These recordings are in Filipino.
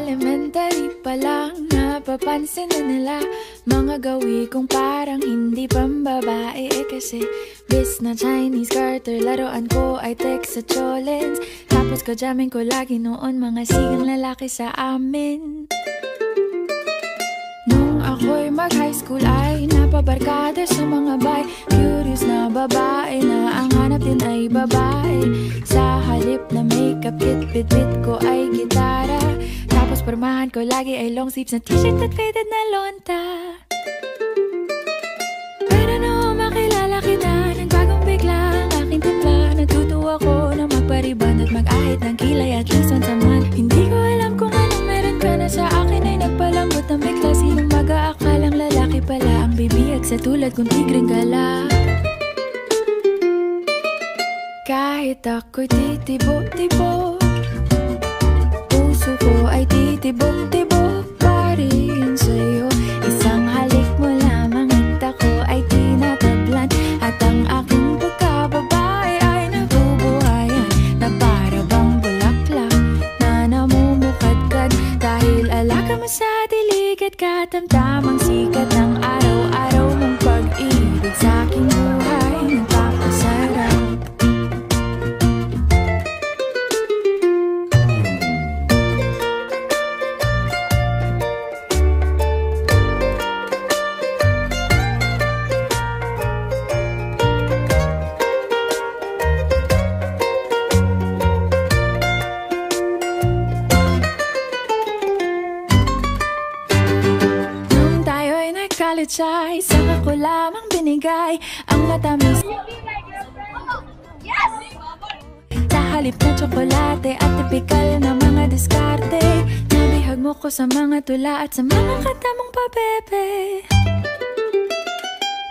Elementary pa lang, napapansin na nila mga gawi kong parang hindi pambabae. Kasi bis na Chinese garter, laruan ko ay text sa cholens. Tapos jamming ko lagi noon mga sigang lalaki sa amin. Nung ako'y mag-high school ay napabarkada sa mga bay. Curious na babae na ang hanap din ay babae. Sa halip na makeup kit, bit-bit ko ay gitara. Tapos pormahan ko lagi ay long sleeves na t-shirt at faded na lonta. Pero nung makilala kita, nagbagong bigla ang aking timpla. Natutuwa ko na magpariban at mag-ahit ng kilay at least once a month. Hindi ko alam kung anong meron ka na sa akin ay nagpalambot ng bigla. Sinong mag-aakalang lalaki pala ang bibiyag sa tulad kong tigring gala. Kahit ako'y titibok-tibok, puso ko ay titibok-tibok pa rin sa'yo. Isang halik mo lamang at ako ay tinatablan. At ang aking pagkababae ay nabubuhayan na para bang bulaklak na namumukadkad. Dahil alaga mo sa dilig at katamtamang sikat ng araw-araw mong pag-ibig sa aking buhay nagpapasarap. College ay saka ko lamang binigay ang matamis sa halip na tsokolate at tipikal na mga diskarte. Nabihag mo ko sa mga tula at sa mga kanta mong pabebe.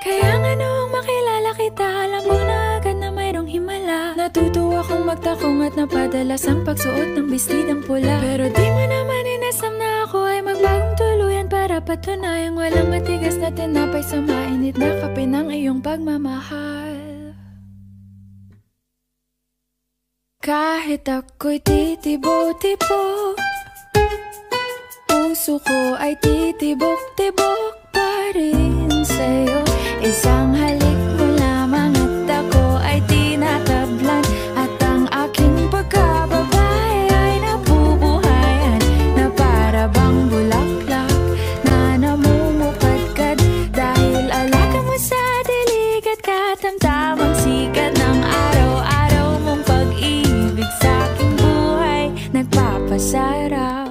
Kaya nga noong makilala kita, alam mo na agad na mayroong himala. Natutuwa kong magtakong at napadalas ang pagsuot ng bestidang pula. Pero di mo naman inasam na ako ay magbagong tuluyan para patunayang walang matigas na tinapay sa mainit na kape ng iyong pagmamahal. Kahit ako'y titibok-tibok, puso ko ay titibok-tibok pa rin sa'yo. Isang halik mo lamang at ako ay tinatablan. At ang aking pagkababae ay nabubuhayan na para bang bulaklak na namumukadkad. Dahil alaga mo sa dilig at katamtamang sikat ng araw-araw mong pag-ibig sa aking buhay nagpapasarap.